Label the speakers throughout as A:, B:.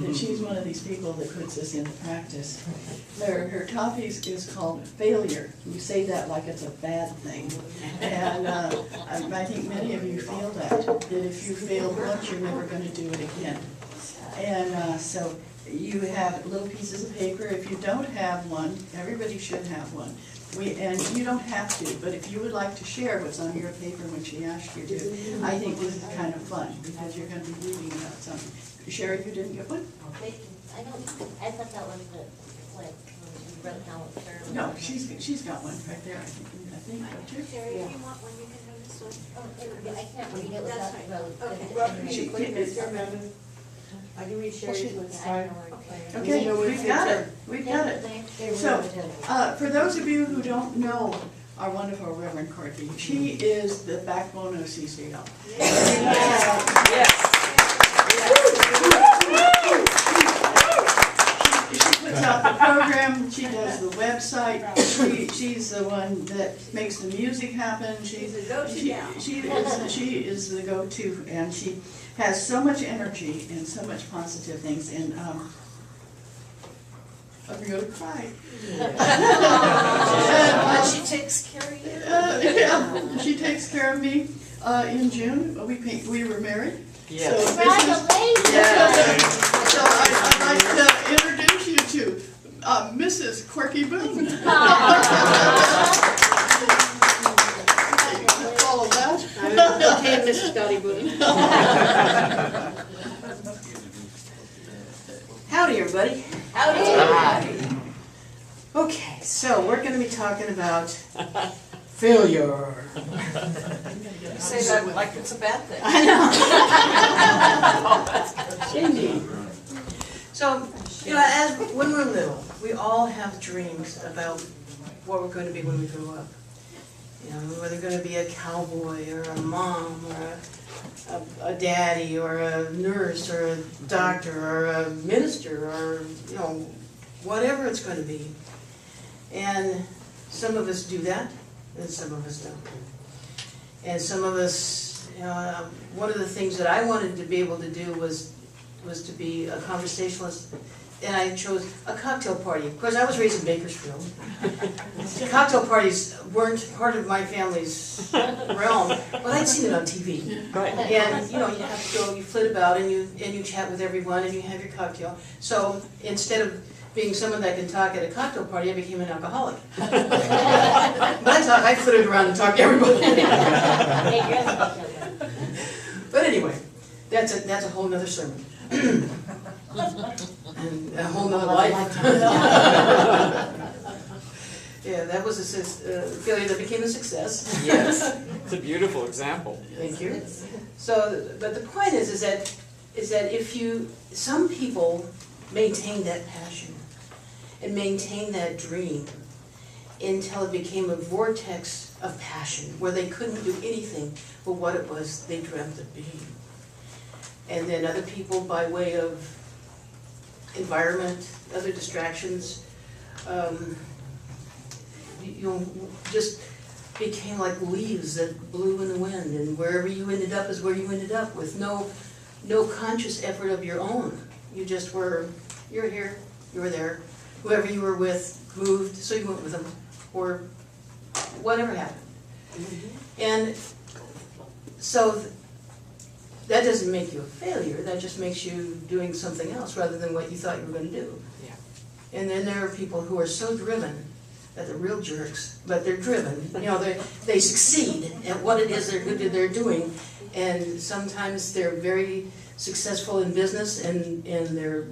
A: that she's one of these people that puts this into practice. Her topic is called failure. You say that like it's a bad thing. And I think many of you feel that if you failed once, you're never going to do it again. And so you have little pieces of paper. If you don't have one, everybody should have one. And you don't have to, but if you would like to share what's on your paper when she asked you to, I think this is kind of fun, because you're going to be reading about something. Sherry, you didn't get one?
B: I thought that was the, like, when you wrote down what term.
A: No, she's got one right there, I think, don't you?
C: Sherry, if you want one, you can have this one.
B: Oh, I can't read it without
C: That's
B: the road.
C: Okay.
D: Well, you click this, remember? I can read Sherry's one, it's fine.
A: Okay, we've got it, we've got it. So, for those of you who don't know our wonderful Reverend Corky, she is the backbone of CCL.
D: Yes.
A: She puts out the program, she does the website, she's the one that makes the music happen. She's the go-to now. She is the go-to, and she has so much energy and so much positive things, and I'm going to cry.
D: But she takes care of you.
A: Yeah, she takes care of me. In June, we were married.
D: Yes.
A: So
B: Congratulations!
A: so I'd like to introduce you to Mrs. Corky Boone. Follow that.
D: Okay, Mrs. Dottie Boone. Howdy, everybody.
B: Howdy!
D: Okay, so we're going to be talking about failure.
E: You say that like it's a bad thing.
D: I know. Indeed. So, when we're little, we all have dreams about what we're going to be when we grow up. You know, whether we're going to be a cowboy or a mom or a daddy or a nurse or a doctor or a minister or, you know, whatever it's going to be. And some of us do that, and some of us don't. And some of us, one of the things that I wanted to be able to do was to be a conversationalist, and I chose a cocktail party. Of course, I was raised in Bakersfield. Cocktail parties weren't part of my family's realm, but I'd seen it on TV. And you have to go, you flit about, and you chat with everyone, and you have your cocktail. So instead of being someone that can talk at a cocktail party, I became an alcoholic. But I flitted around and talked to everybody. But anyway, that's a whole nother sermon. And a whole nother life. Yeah, that was a failure that became a success.
E: Yes, it's a beautiful example.
D: Thank you. So, but the point is that some people maintain that passion and maintain that dream until it became a vortex of passion where they couldn't do anything but what it was they dreamt of being. And then other people, by way of environment, other distractions, just became like leaves that blew in the wind, and wherever you ended up is where you ended up, with no conscious effort of your own. You just were, you're here, you were there. Whoever you were with moved, so you went with them, or whatever happened. And so that doesn't make you a failure, that just makes you doing something else rather than what you thought you were going to do.
E: Yeah.
D: And then there are people who are so driven that they're real jerks, but they're driven. They succeed at what it is they're doing, and sometimes they're very successful in business, and they're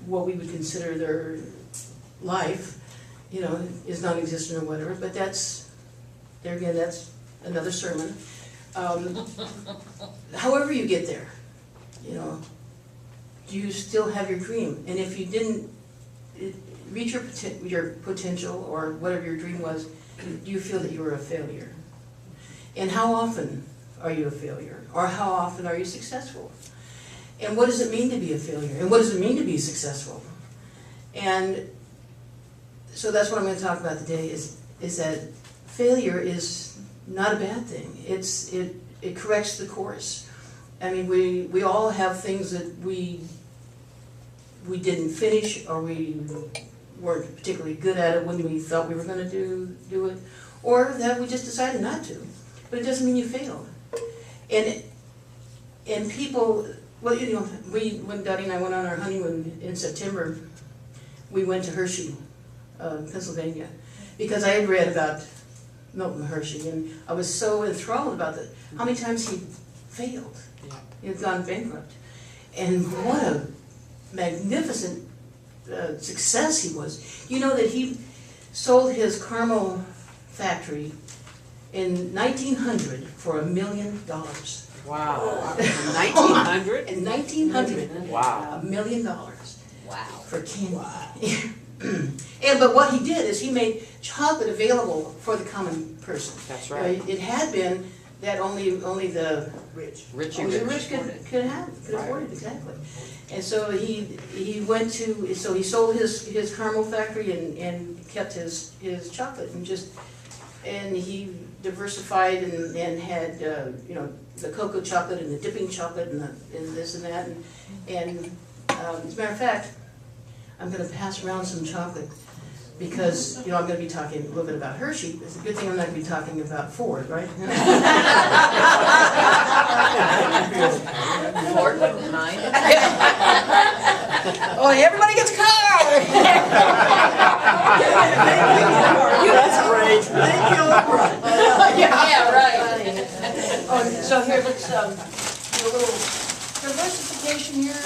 D: what we would consider their life, is non-existent or whatever. But that's another sermon. However you get there, do you still have your dream? And if you didn't reach your potential or whatever your dream was, do you feel that you were a failure? And how often are you a failure? Or how often are you successful? And what does it mean to be a failure? And what does it mean to be successful? And so that's what I'm going to talk about today, is that failure is not a bad thing. It corrects the course. I mean, we all have things that we we didn't finish, or we weren't particularly good at it when we thought we were gonna do it, or that we just decided not to. But it doesn't mean you failed. And people, well, you know, when Dottie and I went on our honeymoon in September, we went to Hershey, Pennsylvania, because I had read about Milton Hershey, and I was so enthralled about how many times he failed. He had gone bankrupt. And what a magnificent success he was. You know that he sold his caramel factory in 1900 for $1 million.
E: Wow. 1900?
D: In 1900.
E: Wow.
D: $1 million
B: Wow.
D: for candy. But what he did is he made chocolate available for the common person.
E: That's
D: You know,
E: right.
D: it had been that only the
E: Richie
D: only the
E: Rich.
D: rich could
E: Right.
D: afford it, exactly. And so he went to, so he sold his caramel factory and kept his chocolate and he diversified and had, you know, the cocoa chocolate and the dipping chocolate and this and that. And as a matter of fact, I'm gonna pass around some chocolate because, you know, I'm gonna be talking a little bit about Hershey. It's a good thing I'm not gonna be talking about Ford, right?
E: Ford wouldn't mind.
D: Oh, everybody gets a car!
E: That's great.
D: Thank you.
E: Yeah, right.
D: Oh, so here, let's, do a little diversification here.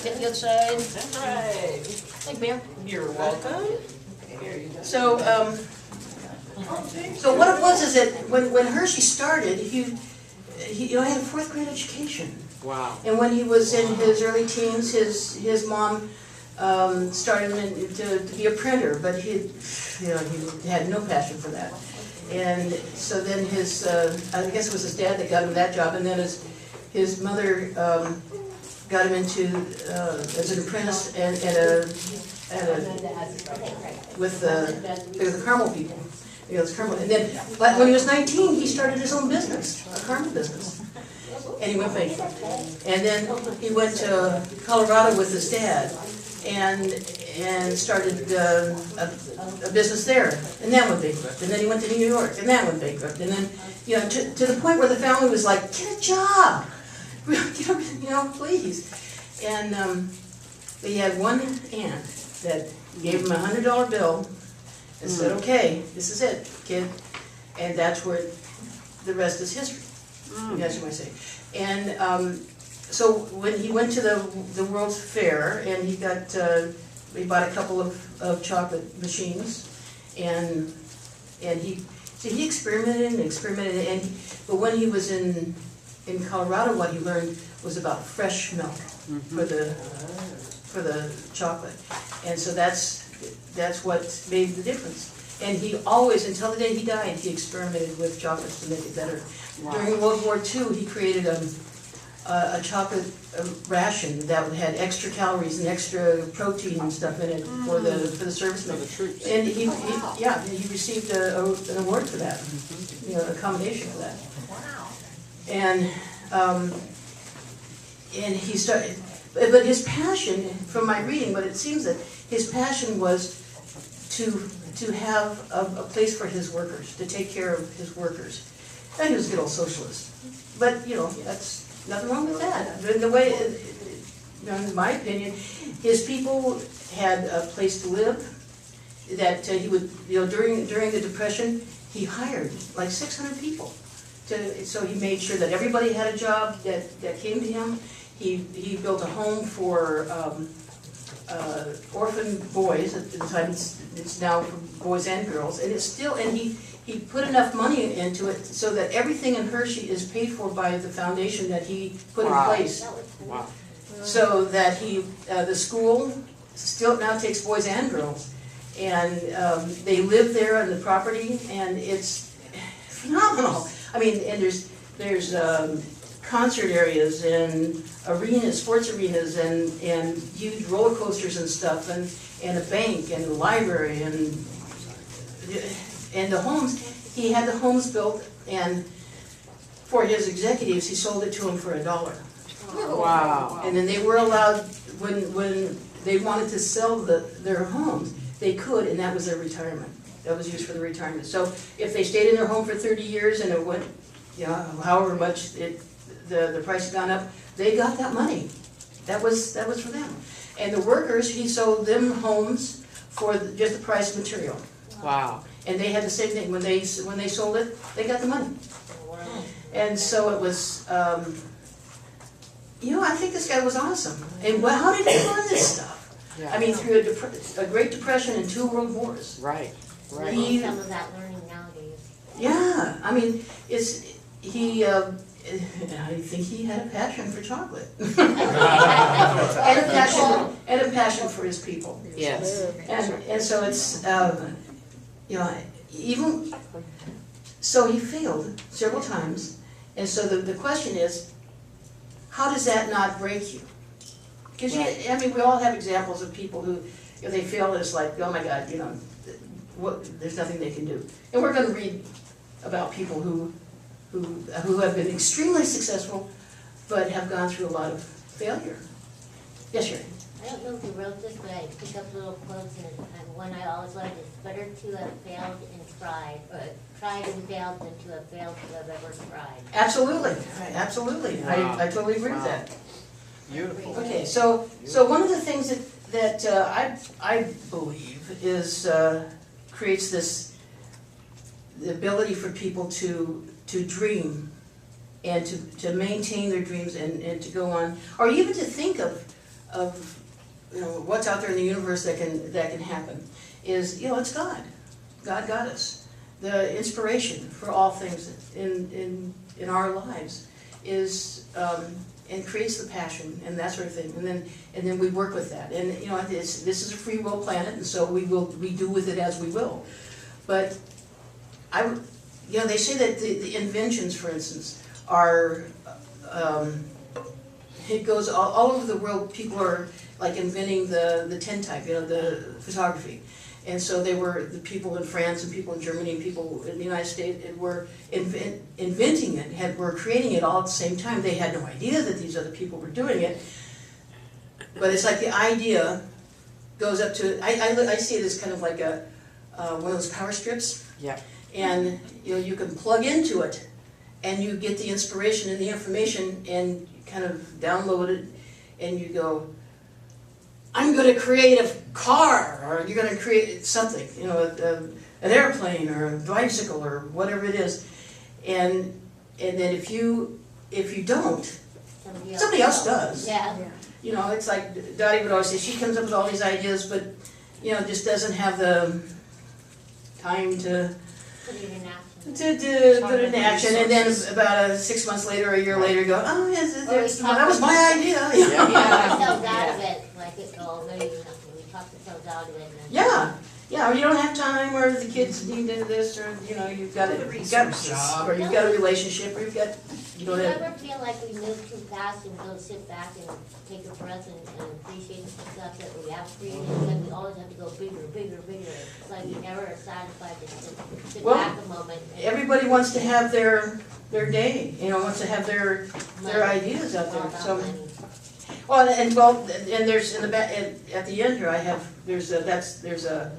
D: Get the outside.
E: That's right.
D: Thank you, ma'am.
E: You're welcome. Here you go.
D: So, so what it was is that when Hershey started, he you know, had a 4th grade education.
E: Wow.
D: And when he was in his early teens, his mom started him to be a printer, but he had no passion for that. And so then I guess it was his dad that got him that job, and then his mother got him into as an apprentice with the caramel people. You know, it's caramel. And then, but when he was 19, he started his own business, a caramel business. And he went bankrupt. And then he went to Colorado with his dad and started a business there. And that went bankrupt. And then he went to New York, and that went bankrupt. And then, you know, to the point where the family was like, get a job, you know, please. And they had one aunt that gave him a $100 bill and said, okay, this is it, kid. And that's where the rest is history. That's what I say. And so when he went to the World's Fair, and he bought a couple of chocolate machines, and he experimented and experimented, but when he was in Colorado, what he learned was about fresh milk for the chocolate, and so that's what made the difference. And he always, until the day he died, he experimented with chocolates to make it better.
E: Wow.
D: During World War II, he created a chocolate ration that had extra calories and extra protein and stuff in it for the servicemen.
E: For the troops.
D: And he received an award for that, you know, a commendation for that.
B: Wow.
D: And he started, but his passion, from my reading, but it seems that his passion was to have a place for his workers, to take care of his workers. And he was a good old socialist. But, you know, that's nothing wrong with that. The way, you know, in my opinion, his people had a place to live, that he would, you know, during the Depression, he hired like 600 people. So he made sure that everybody had a job that came to him. He built a home for orphan boys. At the time, it's now for boys and girls, and it's still. And he put enough money into it so that everything in Hershey is paid for by the foundation that he put in place.
E: Wow.
D: So that the school still now takes boys and girls, and they live there on the property, and it's phenomenal. I mean, and there's concert areas and arenas, sports arenas, and huge roller coasters and stuff, and a bank and a library and the homes. He had the homes built, and for his executives, he sold it to them for $1.
E: Wow.
D: And then they were allowed, when they wanted to sell their homes, they could, and that was their retirement. That was used for the retirement. So if they stayed in their home for 30 years and it went, however much the price had gone up, they got that money. That was for them. And the workers, he sold them homes for just the price of material.
E: Wow.
D: And they had the same thing, when they sold it, they got the money. And so it was, I think this guy was awesome. And how did he learn this stuff?
E: Yeah.
D: I mean, through a Great Depression and 2 World Wars.
E: Right,
B: We
E: right.
B: need some of that learning nowadays.
D: Yeah, I mean, I think he had a passion for chocolate. and a passion for his people.
E: Yes.
D: And so it's, even, so he failed several times. And so the question is, how does that not break you? Because, we all have examples of people who, if they fail, it's like, oh my God, there's nothing they can do. And we're going to read about people who have been extremely successful, but have gone through a lot of failure. Yes, Sherry?
B: I don't know if you wrote this, but I picked up little quotes, and one I always learned is better to have failed and tried, or tried and failed than to have failed to have ever tried.
D: Absolutely, absolutely.
E: Wow.
D: I totally agree with
E: Wow.
D: that.
E: Beautiful.
D: Okay, so one of the things that I believe is creates the ability for people to dream and to maintain their dreams and to go on, or even to think of what's out there in the universe that can happen, is it's God. God got us. The inspiration for all things in our lives is and creates the passion and that sort of thing, and then we work with that. And this is a free will planet, and so we do with it as we will. But they say that the inventions, for instance, are it goes all over the world. People are like inventing the tintype, the photography. And so they were, the people in France and people in Germany and people in the United States were inventing it, were creating it all at the same time. They had no idea that these other people were doing it. But it's like the idea goes up to, I see it as kind of like one of those power strips.
E: Yeah.
D: And you can plug into it and you get the inspiration and the information and kind of download it and you go, I'm going to create a car, or you're going to create something, an airplane or a bicycle or whatever it is. And then if you don't, somebody else does.
B: Yeah.
D: It's like Dottie would always say, she comes up with all these ideas, but just doesn't have the time to
B: Put it in action.
D: put it in action, and then about 6 months later, a year later, go, oh, yes, that was my idea.
B: We
E: Yeah.
B: talk ourselves out of it, like maybe something, we talk ourselves out of it. And
D: Yeah, or you don't have time, or the kids need this, or you've got a job, or you've got a relationship, or you
B: do
D: don't
B: you
D: have.
B: ever feel like we move too fast and go sit back and take a breath and appreciate the stuff that we have created? Like we always have to go bigger, bigger, bigger. It's like we never are satisfied to sit
D: Well,
B: back a moment.
D: Everybody wants to have their day, wants to have their ideas out
B: All
D: there.
B: about
D: So,
B: money.
D: and there's in the back at the end here, there's a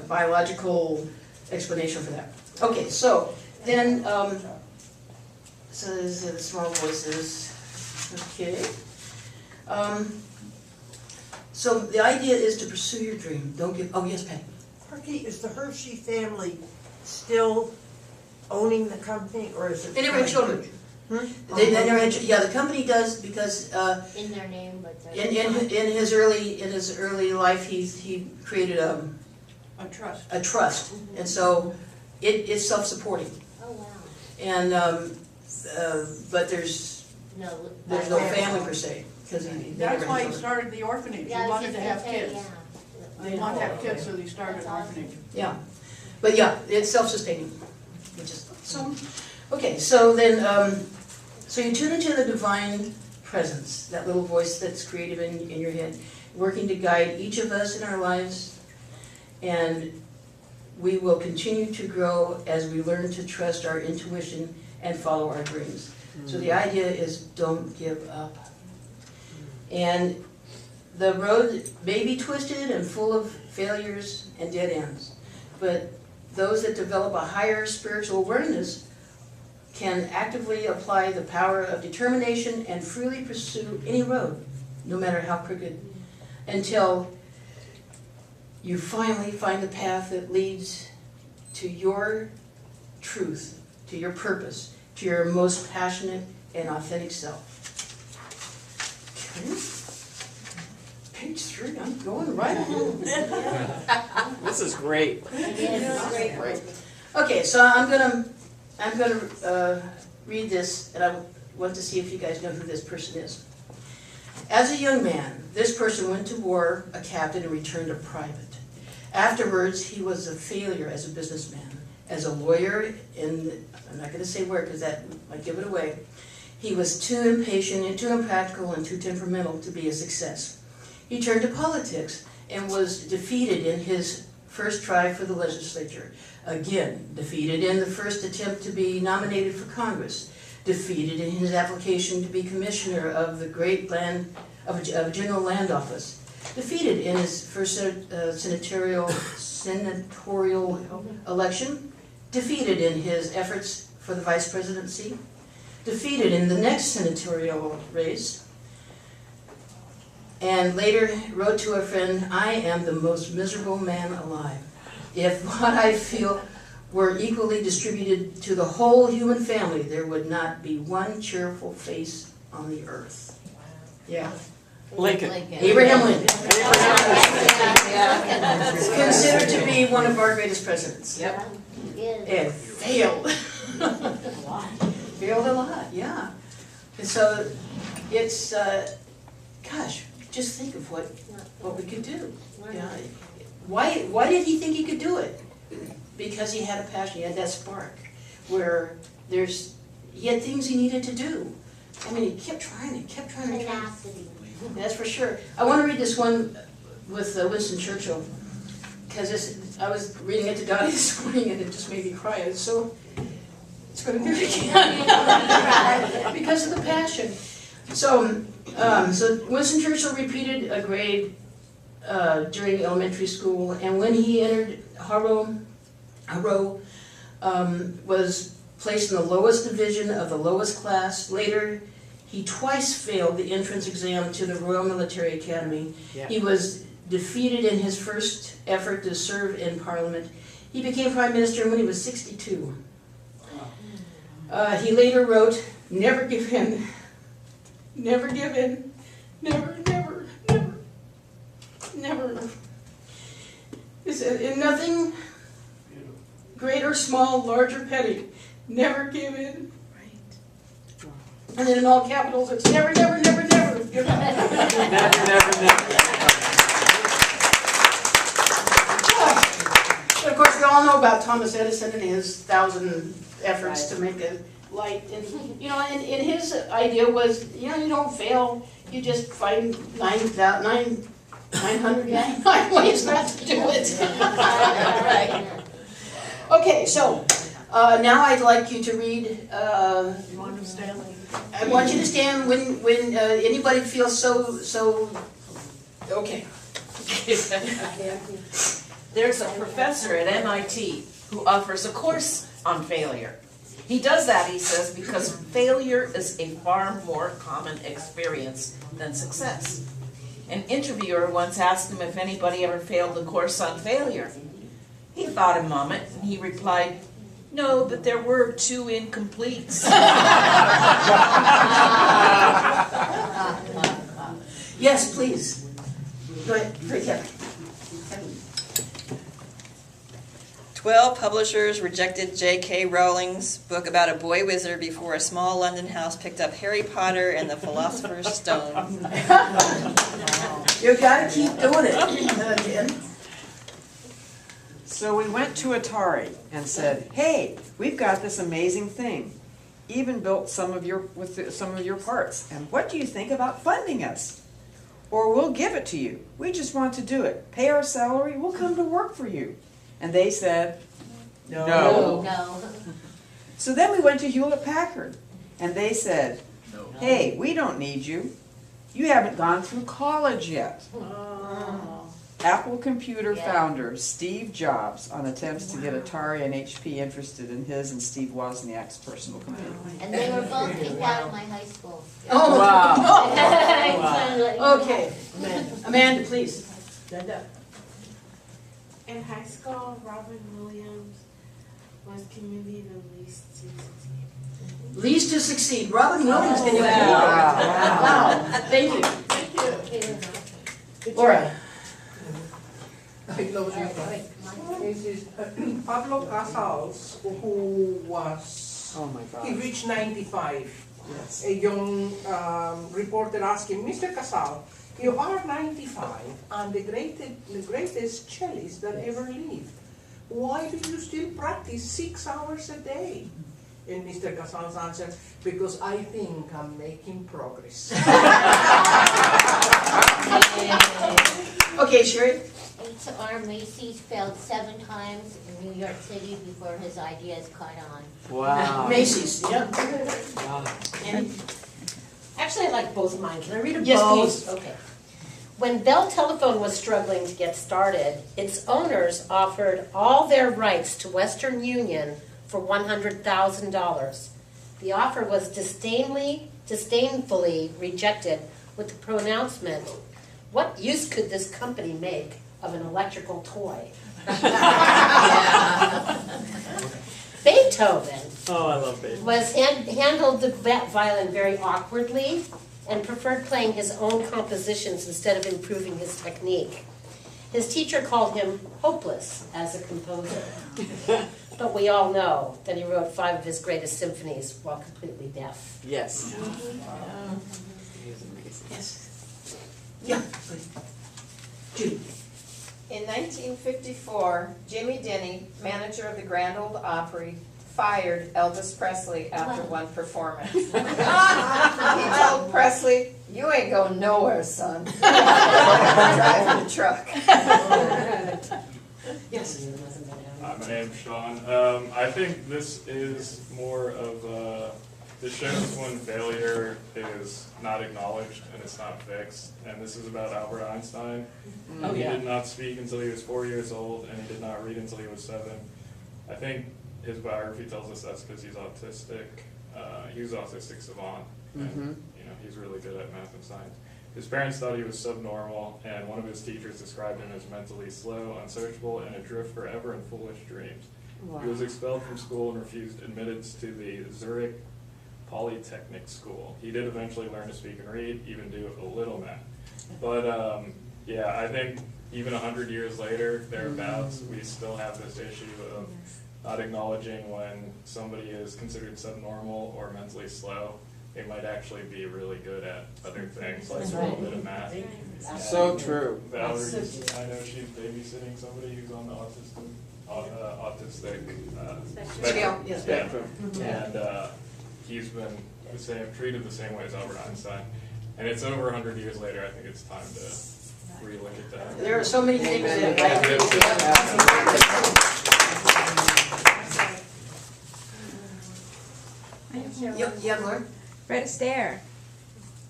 D: biological explanation for that. Okay, so then so there's the small voices. Okay. So the idea is to pursue your dream. Don't give. Oh yes, Patty.
F: Corky, is the Hershey family still owning the company, or is it?
D: They never had children. They never had. Yeah, the company does because
B: In their name, but they're.
D: in his early life he created
E: A trust.
D: a trust, and so it's self-supporting.
B: Oh, wow.
D: And but there's
B: No.
D: no family per se because he
E: That's
D: never
E: why
D: had
E: he
D: children.
E: started the orphanage.
B: Yeah, I
E: He
B: was
E: wanted
B: just
E: to
B: gonna
E: have
B: say,
E: kids.
B: yeah.
E: They wanted to have kids, so they started an orphanage.
D: Yeah, but yeah, it's self-sustaining, which is so. Okay, so then so you tune into the divine presence, that little voice that's creative in your head, working to guide each of us in our lives, and we will continue to grow as we learn to trust our intuition and follow our dreams. So the idea is don't give up. And the road may be twisted and full of failures and dead ends, but those that develop a higher spiritual awareness can actively apply the power of determination and freely pursue any road, no matter how crooked, until you finally find the path that leads to your truth, to your purpose, to your most passionate and authentic self. Okay. Page 3, I'm going right along.
E: This is great.
B: Great.
D: Okay, so I'm gonna read this, and I want to see if you guys know who this person is. As a young man, this person went to war, a captain, and returned a private. Afterwards, he was a failure as a businessman. As a lawyer, I'm not going to say where because that might give it away, he was too impatient and too impractical and too temperamental to be a success. He turned to politics and was defeated in his first try for the legislature. Again, defeated in the first attempt to be nominated for Congress. Defeated in his application to be commissioner of the great general land office. Defeated in his first senatorial election. Defeated in his efforts for the vice presidency. Defeated in the next senatorial race. And later wrote to a friend, "I am the most miserable man alive. If what I feel were equally distributed to the whole human family, there would not be one cheerful face on the earth." Yeah.
E: Lincoln.
D: Abraham Lincoln.
B: Yeah.
D: Considered to be one of our greatest presidents.
E: Yep.
D: And failed. Failed a lot, yeah. And so it's, gosh, just think of what we could do. Yeah. Why did he think he could do it? Because he had a passion, he had that spark, where he had things he needed to do. I mean, he kept trying and kept trying and trying.
B: Tenacity.
D: That's for sure. I want to read this one with Winston Churchill, because I was reading it to Dottie this morning and it just made me cry. It's going to do it again because of the passion. So Winston Churchill repeated a grade during elementary school, and when he entered Harrow was placed in the lowest division of the lowest class. Later, he twice failed the entrance exam to the Royal Military Academy.
E: Yeah.
D: He was defeated in his first effort to serve in Parliament. He became Prime Minister when he was 62. He later wrote, "Never give in, never give in, never, never, never, never." In nothing great or small, large or petty, never give in. And then in all capitals, it's never, never, never, never give up.
E: Never.
D: But of course, we all know about Thomas Edison and his 1,000 efforts to make a light. And and his idea was, you don't fail. You just find 999 ways not to do it. Right. Okay, so now I'd like you to read.
F: You want to stand?
D: I want you to stand when anybody feels so. Okay.
E: There's a professor at MIT who offers a course on failure. He does that, he says, because failure is a far more common experience than success. An interviewer once asked him if anybody ever failed the course on failure. He thought a moment and he replied, "No, but there were 2 incompletes."
D: Yes, please. Go ahead. Kevin.
G: 12 publishers rejected J.K. Rowling's book about a boy wizard before a small London house picked up Harry Potter and the Philosopher's Stone.
D: You gotta keep doing it, Jen.
H: So we went to Atari and said, "Hey, we've got this amazing thing. Even built some of your parts. And what do you think about funding us? Or we'll give it to you. We just want to do it. Pay our salary. We'll come to work for you." And they said, "No."
B: No.
H: So then we went to Hewlett-Packard And they said, hey, we don't need you. You haven't gone through college yet. Apple Computer founder Steve Jobs on attempts to get Atari and HP interested in his and Steve Wozniak's personal computer.
B: And they were both kicked out of my high school.
D: Oh,
H: Wow.
D: Okay, Amanda, please.
C: In high school, Robin Williams was community the least to succeed.
D: Least to succeed, Robin Williams. Can you
H: Wow.
D: Wow, thank you. Laura.
I: This is Pablo Casals, who was,
H: Oh my
I: he
H: God.
I: reached 95.
H: Yes.
I: A young reporter asked him, Mr. Casal, you are 95 and the greatest cellist that ever lived. Why do you still practice 6 hours a day? And Mr. Casal's answered, because I think I'm making progress.
D: Okay, Sherry.
B: H.R. Macy's failed 7 times in New York City before his ideas caught on.
H: Wow.
D: Macy's, yeah. Annie?
J: Actually, I like both of mine. Can I read them
D: Yes,
J: both?
D: please.
J: Okay. When Bell Telephone was struggling to get started, its owners offered all their rights to Western Union for $100,000. The offer was disdainfully rejected with the pronouncement, "What use could this company make of an electrical toy?" Beethoven handled the violin very awkwardly and preferred playing his own compositions instead of improving his technique. His teacher called him hopeless as a composer. But we all know that he wrote 5 of his greatest symphonies while completely deaf.
H: Yes.
D: Yes. Yeah. Judy.
G: In 1954, Jimmy Denny, manager of the Grand Ole Opry, fired Elvis Presley after one performance. He told Presley, "You ain't going nowhere, son. Driving the truck."
D: Yes.
K: My name's Sean. I think this is more of this shows when failure is not acknowledged and it's not fixed. And this is about Albert Einstein.
D: Oh,
K: He
D: yeah.
K: did not speak until he was 4 years old, and he did not read until he was 7. I think his biography tells us that's because he's autistic. He was an autistic savant, and he's really good at math and science. His parents thought he was subnormal, and one of his teachers described him as mentally slow, unsearchable, and adrift forever in foolish dreams. He was expelled from school and refused admittance to the Zurich Polytechnic School. He did eventually learn to speak and read, even do a little math. But yeah, I think even 100 years later, thereabouts, we still have this issue of not acknowledging when somebody is considered subnormal or mentally slow. They might actually be really good at other things, like a little bit of math.
H: So true.
K: Valerie, I know she's babysitting somebody who's on the autistic spectrum.
D: Yes.
H: Spectrum.
K: And he's been treated the same way as Albert Einstein. And it's over 100 years later. I think it's time to relook at that.
D: There are so many things that Yeah, Laura.
L: Fred Astaire.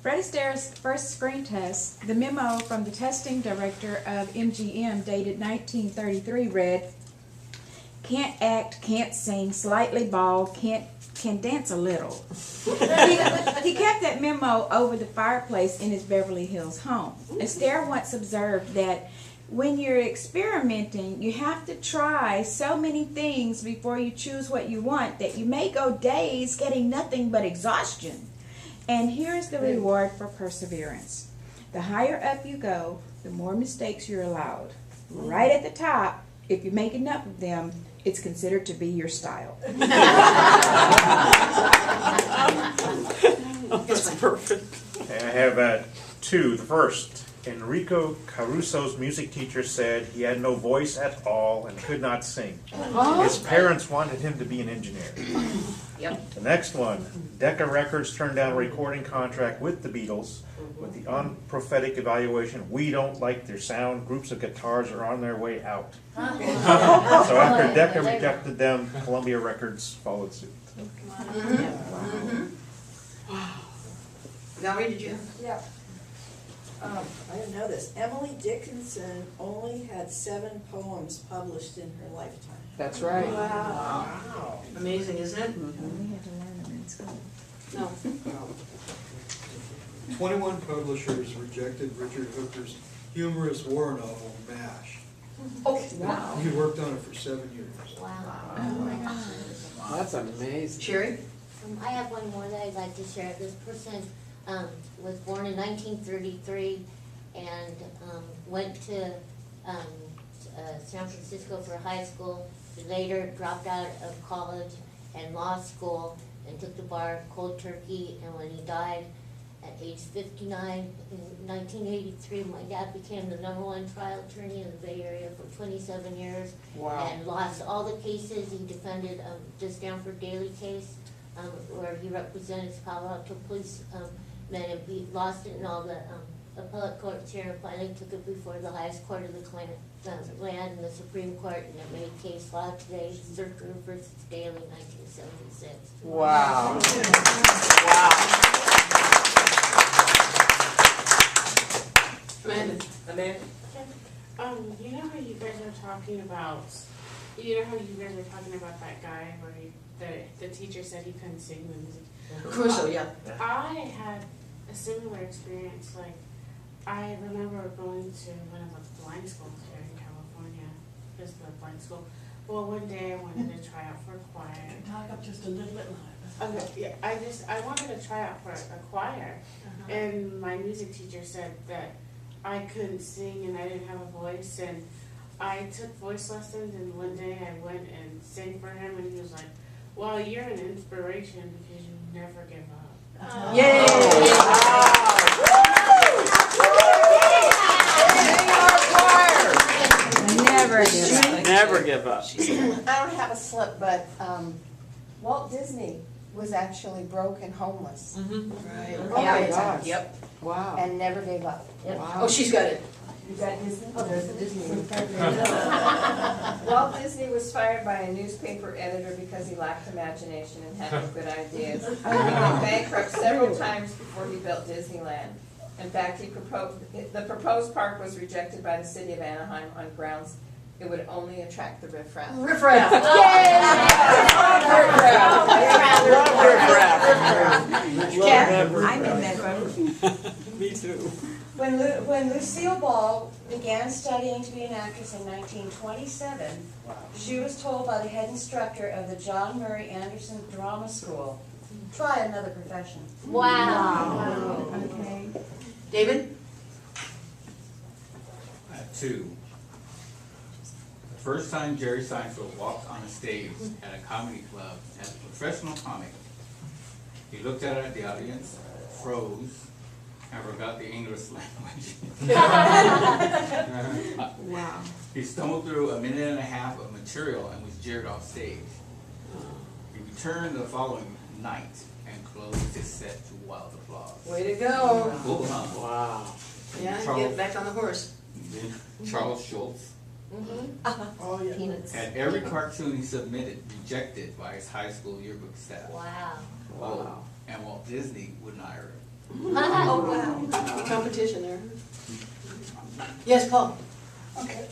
L: Fred Astaire's first screen test, the memo from the testing director of MGM dated 1933 read, "Can't act, can't sing, slightly bald, can dance a little." He kept that memo over the fireplace in his Beverly Hills home. Astaire once observed that when you're experimenting, you have to try so many things before you choose what you want that you may go days getting nothing but exhaustion. And here's the reward for perseverance. The higher up you go, the more mistakes you're allowed. Right at the top, if you make enough of them, it's considered to be your style.
D: That's perfect.
M: I have 2. The first, Enrico Caruso's music teacher said he had no voice at all and could not sing. His parents wanted him to be an engineer.
J: Yep.
M: The next one, Decca Records turned down a recording contract with the Beatles with the unprophetic evaluation, "We don't like their sound. Groups of guitars are on their way out." So after Decca rejected them, Columbia Records followed suit.
D: Valerie, did you?
N: Yeah. I didn't know this. Emily Dickinson only had 7 poems published in her lifetime.
H: That's right.
N: Wow.
D: Amazing, isn't it?
L: We had to learn them in school.
D: No.
O: 21 publishers rejected Richard Hooker's humorous war novel, MASH.
D: Oh, wow.
O: He worked on it for 7 years.
B: Wow.
L: Oh my gosh.
H: That's amazing.
D: Sherry?
B: I have one more that I'd like to share. This person was born in 1933 and went to San Francisco for high school. Later dropped out of college and law school and took the bar cold turkey. And when he died at age 59 in 1983, my dad became the #1 trial attorney in the Bay Area for 27 years.
H: Wow.
B: And lost all the cases. He defended the Stanford Daily case, where he represented Palo Alto police men, and he lost it in all the appellate courts here, and finally took it before the highest court of the land in the Supreme Court, and it made case law today, Zerker versus Daly, 1976.
H: Wow.
D: Amanda? Amanda?
C: You know how you guys are talking about, that guy where the teacher said he couldn't sing the music?
D: Crusoe, yeah.
C: I had a similar experience. Like, I remember going to one of the blind schools here in California, just the blind school. Well, one day I wanted to try out for a choir.
A: Talk up just a little bit louder.
C: Okay, yeah, I wanted to try out for a choir, and my music teacher said that I couldn't sing and I didn't have a voice, and I took voice lessons, and one day I went and sang for him, and he was like, well, you're an inspiration because you never give up.
D: Yay!
L: Never give up.
H: Never give up.
P: I don't have a slip, but Walt Disney was actually broke and homeless.
D: Right.
P: Yeah.
D: Yep.
H: Wow.
P: And never gave up.
D: Oh, she's got it.
P: You got Disney? Oh, there's a Disney one.
G: Walt Disney was fired by a newspaper editor because he lacked imagination and had no good ideas. He went bankrupt several times before he built Disneyland. In fact, the proposed park was rejected by the city of Anaheim on grounds it would only attract the riffraff.
D: Riffraff.
L: I'm in that boat.
H: Me too.
P: When Lucille Ball began studying to be an actress in 1927, she was told by the head instructor of the John Murray Anderson Drama School, try another profession.
B: Wow.
L: Okay.
D: David?
Q: I have 2. The first time Jerry Seinfeld walked on a stage at a comedy club as a professional comic, he looked out at the audience, froze, and forgot the English language.
L: Wow.
Q: He stumbled through a minute and a half of material and was jeered off stage. He returned the following night and closed his set to wild applause.
D: Way to go.
Q: Cool, huh?
H: Wow.
D: Yeah, get back on the horse.
Q: Then Charles Schultz
A: Oh, yeah.
B: Peanuts.
Q: had every cartoon he submitted rejected by his high school yearbook staff.
B: Wow.
Q: Oh, and Walt Disney wouldn't hire him.
D: Oh, wow. Competition there. Yes, Paul?
I: Okay.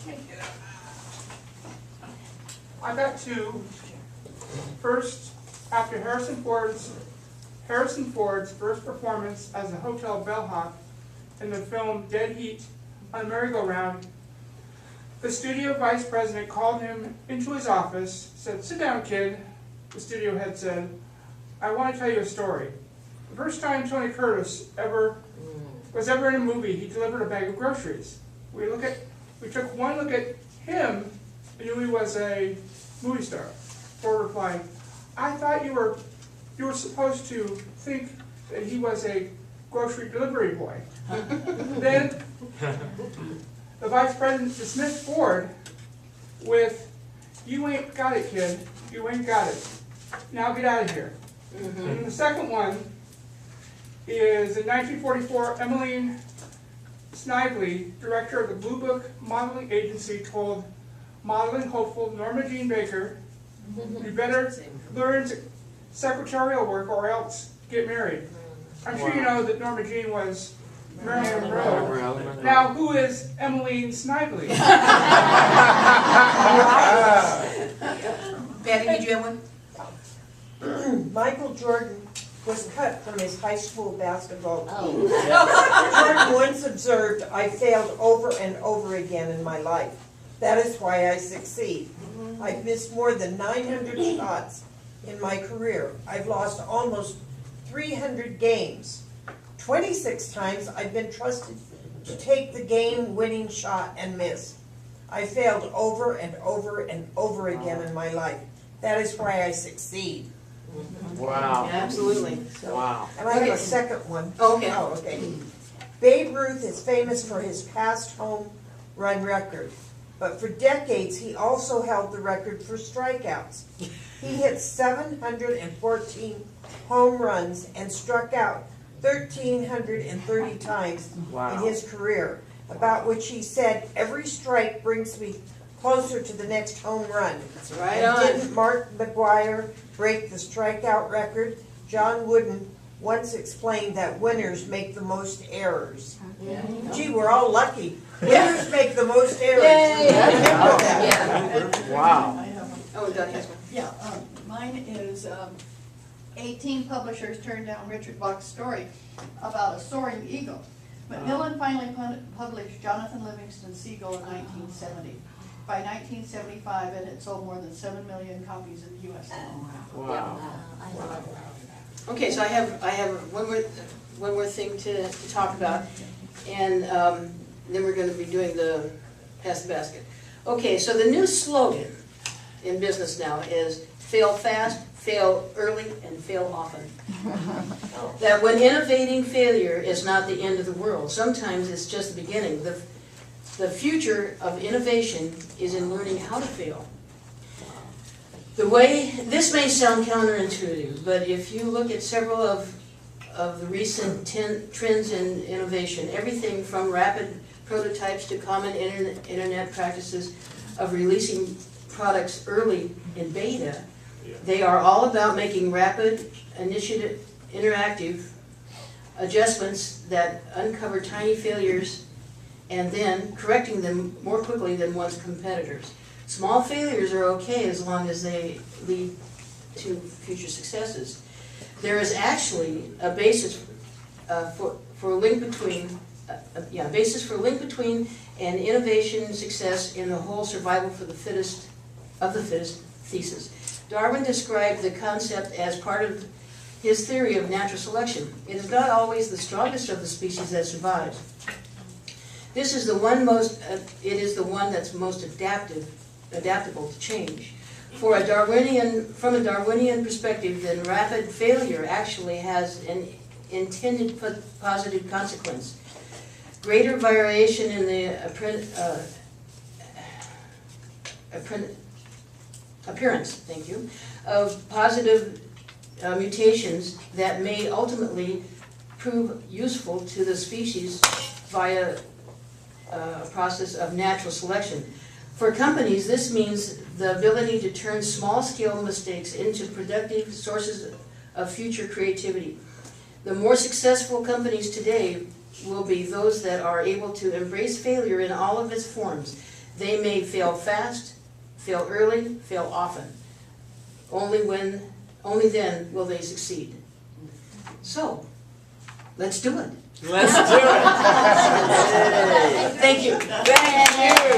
I: I got 2. First, after Harrison Ford's first performance as a hotel bellhop in the film Dead Heat on Merry-Go-Round, the studio vice president called him into his office, said, "Sit down, kid." The studio head said, "I want to tell you a story. The first time Tony Curtis was ever in a movie, he delivered a bag of groceries. We took one look at him and knew he was a movie star." Ford replied, "I thought you were supposed to think that he was a grocery delivery boy." Then the vice president dismissed Ford with, "You ain't got it, kid. You ain't got it. Now get out of here." And the second one is in 1944, Emmeline Snively, director of the Blue Book modeling agency, told modeling hopeful Norma Jean Baker, "You better learn secretarial work or else get married."
R: I'm sure you know that Norma Jean was Marilyn
S: Monroe.
R: Monroe. Now, who is Emmeline Snively?
D: Patty, did you have one?
F: Michael Jordan was cut from his high school basketball team.
B: Oh.
F: Jordan once observed, "I failed over and over again in my life. That is why I succeed. I've missed more than 900 shots in my career. I've lost almost 300 games. 26 times I've been trusted to take the game-winning shot and miss. I failed over and over and over again in my life. That is why I succeed."
S: Wow.
D: Absolutely.
S: Wow.
F: And I have a second one.
D: Okay.
F: Oh, okay. Babe Ruth is famous for his past home run record, but for decades he also held the record for strikeouts. He hit 714 home runs and struck out 1,330 times in his career, about which he said, "Every strike brings me closer to the next home run."
D: That's right
F: And
D: on.
F: didn't Mark McGwire break the strikeout record? John Wooden once explained that winners make the most errors. Gee, we're all lucky. Winners make the most errors.
D: Yay.
F: Remember that.
S: Wow.
A: I have one.
D: Oh, Donnie has one.
A: Yeah, mine is 18 publishers turned down Richard Bach's story about a soaring eagle. Macmillan finally published Jonathan Livingston Seagull in 1970. By 1975, it had sold more than 7 million copies in the U.S. alone.
S: Wow.
B: I love that.
D: Okay, so I have one more thing to talk about, and then we're going to be doing the pass the basket. Okay, so the new slogan in business now is fail fast, fail early, and fail often. That when innovating, failure is not the end of the world. Sometimes it's just the beginning. The future of innovation is in learning how to fail. This may sound counterintuitive, but if you look at several of the recent trends in innovation, everything from rapid prototypes to common internet practices of releasing products early in beta, they are all about making rapid, interactive adjustments that uncover tiny failures and then correcting them more quickly than one's competitors. Small failures are okay as long as they lead to future successes. There is actually a basis for a link between and innovation success in the whole survival for the fittest thesis. Darwin described the concept as part of his theory of natural selection. It is not always the strongest of the species that survives. This is the one that's most adaptable to change. From a Darwinian perspective, then rapid failure actually has an intended positive consequence. Greater variation in the appearance, of positive mutations that may ultimately prove useful to the species via a process of natural selection. For companies, this means the ability to turn small-scale mistakes into productive sources of future creativity. The more successful companies today will be those that are able to embrace failure in all of its forms. They may fail fast, fail early, fail often. Only then will they succeed. So, let's do it.
S: Let's do it.
D: Thank you. Thank you.